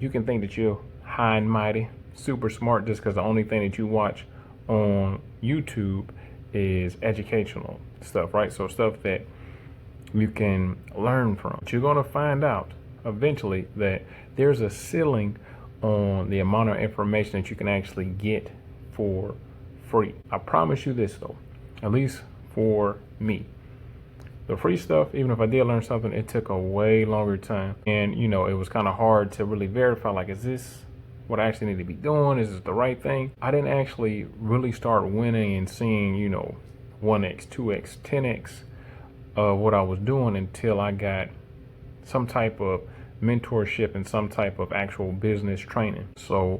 you can think that you're high and mighty, super smart just because the only thing that you watch on YouTube is educational stuff, right? So stuff that you can learn from. But you're going to find out eventually that there's a ceiling on the amount of information that you can actually get for free. I promise you this though, at least for me. The free stuff, even if I did learn something, it took a way longer time. And, you know, it was kind of hard to really verify, like, is this what I actually need to be doing? Is this the right thing? I didn't actually really start winning and seeing, you know, 1x, 2x, 10x of what I was doing until I got some type of mentorship and some type of actual business training. So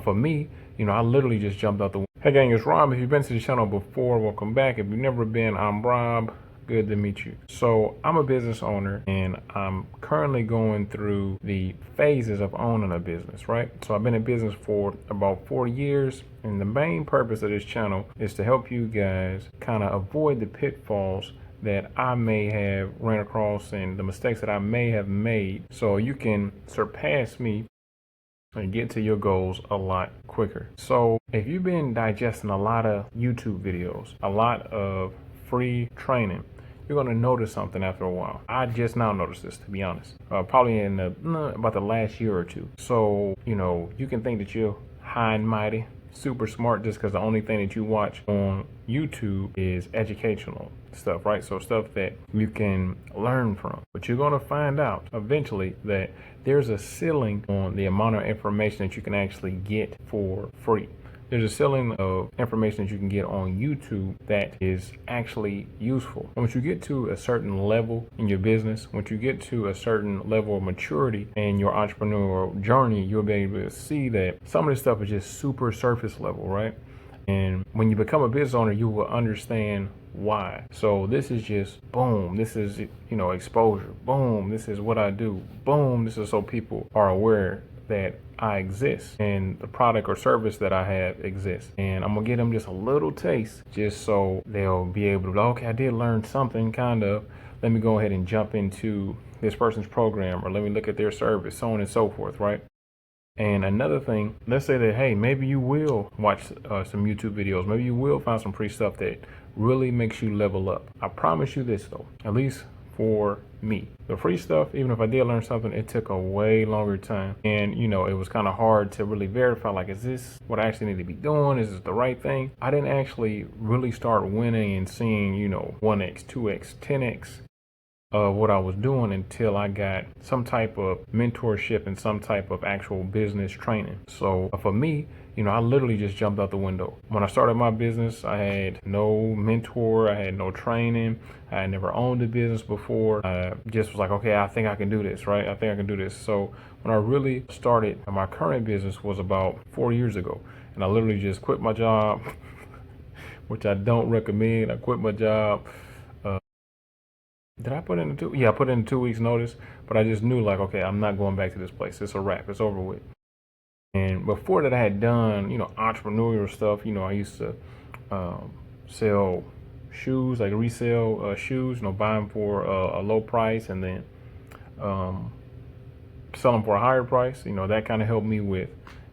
for me, you know, I literally just jumped out the window. Hey gang, it's Rob. If you've been to the channel before, welcome back. If you've never been, I'm Rob. Good to meet you. So I'm a business owner and I'm currently going through the phases of owning a business, right? So I've been in business for about 4 years, and the main purpose of this channel is to help you guys kind of avoid the pitfalls that I may have ran across and the mistakes that I may have made, so you can surpass me and get to your goals a lot quicker. So if you've been digesting a lot of YouTube videos, a lot of free training, you're going to notice something after a while. I just now noticed this, to be honest, probably in about the last year or two. So, you know, you can think that you're high and mighty, super smart just because the only thing that you watch on YouTube is educational stuff, right? So stuff that you can learn from. But you're going to find out eventually that there's a ceiling on the amount of information that you can actually get for free. There's a ceiling of information that you can get on YouTube that is actually useful. And once you get to a certain level in your business, once you get to a certain level of maturity in your entrepreneurial journey, you'll be able to see that some of this stuff is just super surface level, right? And when you become a business owner, you will understand why. So this is just boom. This is, you know, exposure. Boom. This is what I do. Boom. This is so people are aware that I exist and the product or service that I have exists. And I'm gonna give them just a little taste just so they'll be able to, okay, I did learn something kind of. Let me go ahead and jump into this person's program, or let me look at their service, so on and so forth, right? And another thing, let's say that, hey, maybe you will watch some YouTube videos. Maybe you will find some free stuff that really makes you level up. I promise you this though, at least for me. The free stuff, even if I did learn something, it took a way longer time. And, you know, it was kind of hard to really verify, like, is this what I actually need to be doing? Is this the right thing? I didn't actually really start winning and seeing, you know, 1x, 2x, 10x of what I was doing until I got some type of mentorship and some type of actual business training. So for me, you know, I literally just jumped out the window. When I started my business, I had no mentor, I had no training, I had never owned a business before. I just was like, okay, I think I can do this, right? I think I can do this. So when I really started, my current business was about 4 years ago, and I literally just quit my job, which I don't recommend. I quit my job. Did I put in I put in 2 weeks notice, but I just knew, like, okay, I'm not going back to this place. It's a wrap. It's over with. And before that, I had done, you know, entrepreneurial stuff. You know, I used to sell shoes, like resell shoes, you know, buy them for a low price and then sell them for a higher price. You know, that kind of helped me with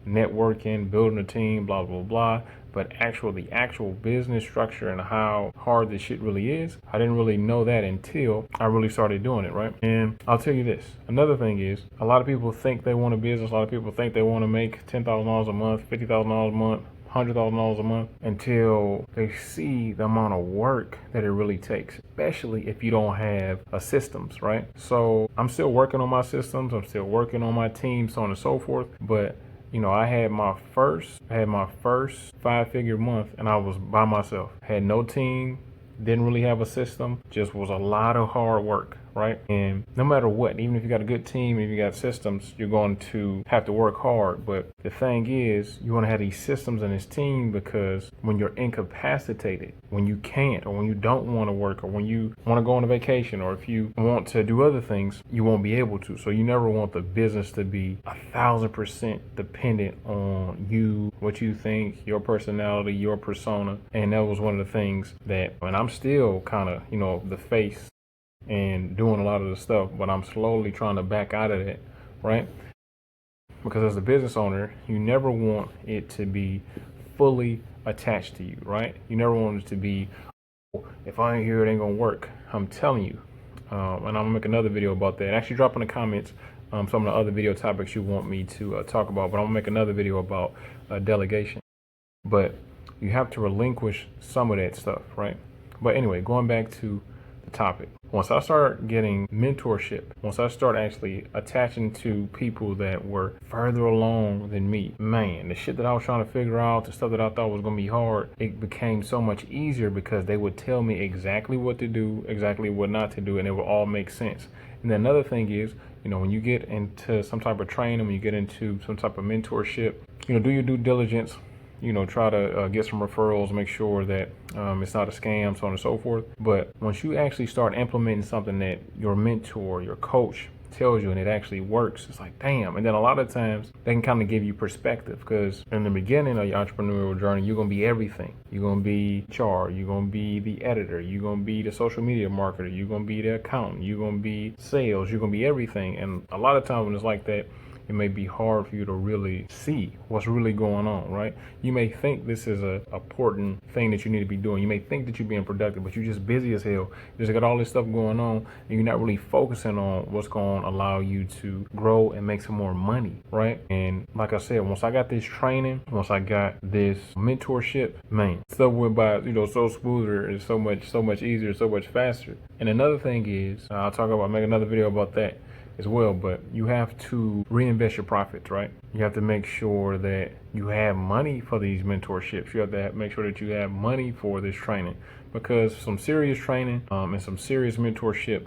networking, building a team, blah, blah, blah. But the actual business structure and how hard this shit really is, I didn't really know that until I really started doing it, right? And I'll tell you this, another thing is, a lot of people think they want a business, a lot of people think they want to make $10,000 a month, $50,000 a month, $100,000 a month, until they see the amount of work that it really takes, especially if you don't have a systems, right? So I'm still working on my systems, I'm still working on my team, so on and so forth, but you know, I had my first 5-figure month and I was by myself. Had no team, didn't really have a system, just was a lot of hard work, right? And no matter what, even if you got a good team, if you got systems, you're going to have to work hard. But the thing is, you want to have these systems and this team, because when you're incapacitated, when you can't, or when you don't want to work, or when you want to go on a vacation, or if you want to do other things, you won't be able to. So you never want the business to be 1,000% dependent on you, what you think, your personality, your persona. And that was one of the things that, and I'm still kind of, you know, the face and doing a lot of the stuff, but I'm slowly trying to back out of it, right? Because as a business owner, you never want it to be fully attached to you, right? You never want it to be, if I ain't here, it ain't gonna work. I'm telling you. And I'm gonna make another video about that. Actually, drop in the comments some of the other video topics you want me to talk about. But I'm gonna make another video about delegation. But you have to relinquish some of that stuff, right? But anyway, going back to the topic. Once I start getting mentorship, once I start actually attaching to people that were further along than me, man, the shit that I was trying to figure out, the stuff that I thought was going to be hard, it became so much easier because they would tell me exactly what to do, exactly what not to do, and it would all make sense. And then another thing is, when you get into some type of training, when you get into some type of mentorship, do your due diligence. Try to get some referrals, make sure that it's not a scam, so on and so forth. But once you actually start implementing something that your mentor, your coach tells you and it actually works, it's like, damn. And then a lot of times they can kind of give you perspective, because in the beginning of your entrepreneurial journey, you're going to be everything. You're going to be HR, you're going to be the editor, you're going to be the social media marketer, you're going to be the accountant, you're going to be sales, you're going to be everything. And a lot of times when it's like that, it may be hard for you to really see what's really going on, right? You may think this is a important thing that you need to be doing. You may think that you're being productive, but you're just busy as hell. You just got all this stuff going on, and you're not really focusing on what's going to allow you to grow and make some more money, right? And like I said, once I got this training, once I got this mentorship, man, stuff went by, so smoother and so much easier, so much faster. And another thing is, I'll make another video about that as well, but you have to reinvest your profits, right? You have to make sure that you have money for these mentorships. You have to make sure that you have money for this training, because some serious training and some serious mentorship,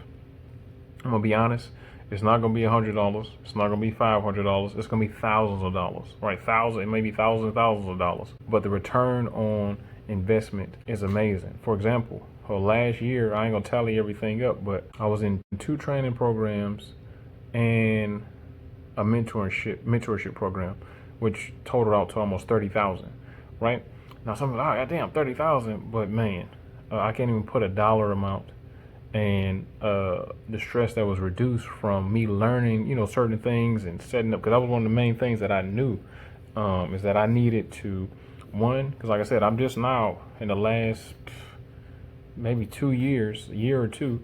I'm gonna be honest, it's not gonna be $100. It's not gonna be $500. It's gonna be thousands of dollars, right? Maybe thousands of dollars. But the return on investment is amazing. For example, last year, I ain't gonna tally everything up, but I was in 2 training programs and a mentorship program, which totaled out to almost 30,000, right? Now some people, damn, 30,000, but man, I can't even put a dollar amount. And the stress that was reduced from me learning, certain things and setting up, because that was one of the main things that I knew, is that I needed to, because like I said, I'm just now in the last maybe 2 years, a year or two,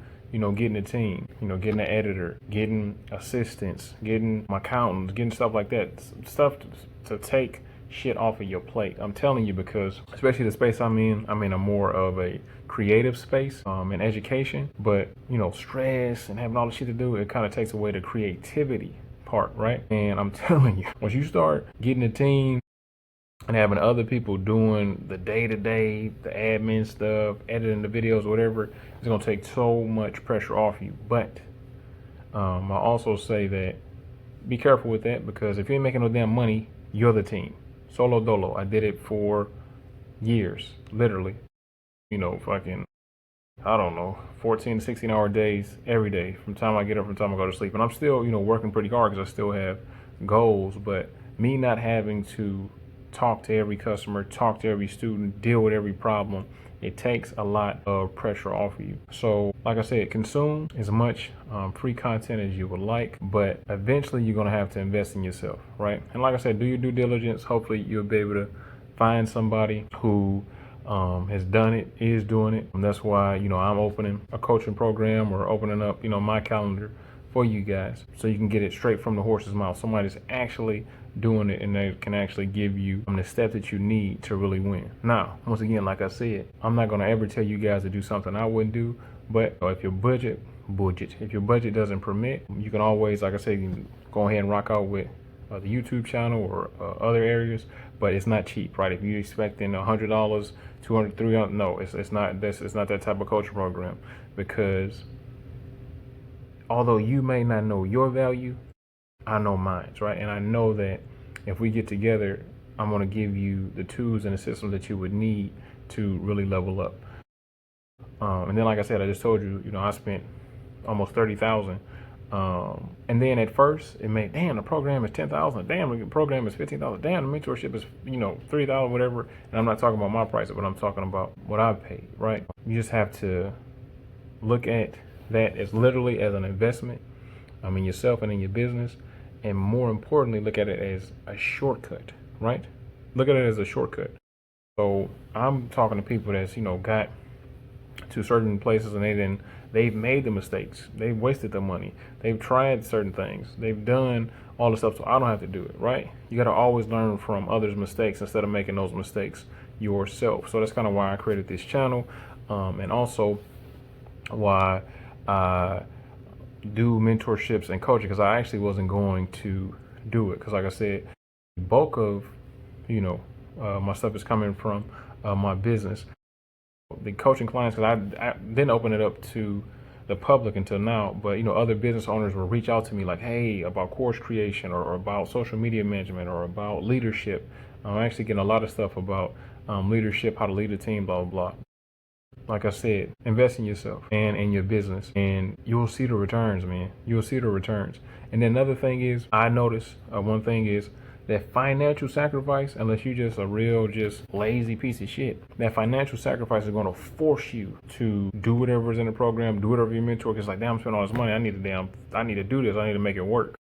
getting a team, getting an editor, getting assistants, getting my accountants, getting stuff like that, stuff to take shit off of your plate. I'm telling you, because especially the space I'm in a more of a creative space in education, but stress and having all the shit to do, it kind of takes away the creativity part, right? And I'm telling you, once you start getting a team and having other people doing the day-to-day, the admin stuff, editing the videos, whatever, it's going to take so much pressure off you. But I'll also say that be careful with that, because if you ain't making no damn money, you're the team. Solo dolo. I did it for years, literally. Fucking, I don't know, 14 to 16 hour days every day, from the time I get up, from the time I go to sleep. And I'm still, working pretty hard because I still have goals. But me not having to talk to every customer, talk to every student, deal with every problem, it takes a lot of pressure off of you. So like I said, consume as much free content as you would like, but eventually you're going to have to invest in yourself, right? And like I said, do your due diligence. Hopefully you'll be able to find somebody who has done it, is doing it. And that's why, I'm opening a coaching program, or opening up, my calendar for you guys, so you can get it straight from the horse's mouth. Somebody's actually doing it, and they can actually give you the steps that you need to really win. Now, once again, like I said, I'm not going to ever tell you guys to do something I wouldn't do, but if your budget doesn't permit, you can always, like I said, you can go ahead and rock out with the YouTube channel or other areas, but it's not cheap, right? If you're expecting $100, $200, $300, no, it's not that type of coaching program, because although you may not know your value, I know mine, right? And I know that if we get together, I'm going to give you the tools and the systems that you would need to really level up. And then, like I said, I just told you, I spent almost 30,000. And then at first it made, damn, the program is 10,000. Damn, the program is 15,000. Damn, the mentorship is, 3,000, whatever. And I'm not talking about my price, but I'm talking about what I paid, right? You just have to look at that as literally as an investment, in yourself and in your business. and more importantly, look at it as a shortcut, right? Look at it as a shortcut. So I'm talking to people that's, got to certain places and they've made the mistakes. They've wasted the money. They've tried certain things. They've done all the stuff, so I don't have to do it, right? You got to always learn from others' mistakes instead of making those mistakes yourself. So that's kind of why I created this channel, and also why I do mentorships and coaching, because I actually wasn't going to do it, because like I said, the bulk of my stuff is coming from my business. The coaching clients, because I didn't open it up to the public until now, but other business owners will reach out to me like, hey, about course creation or about social media management or about leadership. I'm actually getting a lot of stuff about leadership, how to lead a team, blah blah blah. Like I said, invest in yourself and in your business, and you'll see the returns, man. You'll see the returns. And then another thing is, I notice one thing is that financial sacrifice, unless you're just a real, just lazy piece of shit, that financial sacrifice is going to force you to do whatever's in the program, do whatever your mentor. Because like, damn, I'm spending all this money. I need to do this. I need to make it work.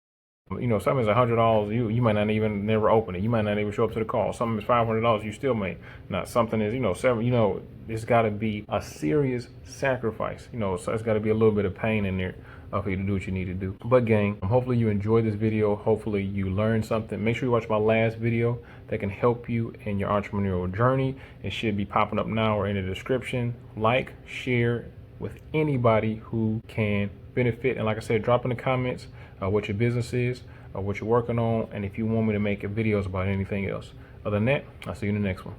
Something is $100. You might not even never open it. You might not even show up to the call. Something is $500. You still may not. Something is seven. It's got to be a serious sacrifice. So it's got to be a little bit of pain in there for you to do what you need to do. But gang, hopefully you enjoyed this video. Hopefully you learned something. Make sure you watch my last video that can help you in your entrepreneurial journey. It should be popping up now or in the description. Like, share with anybody who can benefit, and like I said, drop in the comments what your business is, what you're working on, and if you want me to make videos about anything else. Other than that, I'll see you in the next one.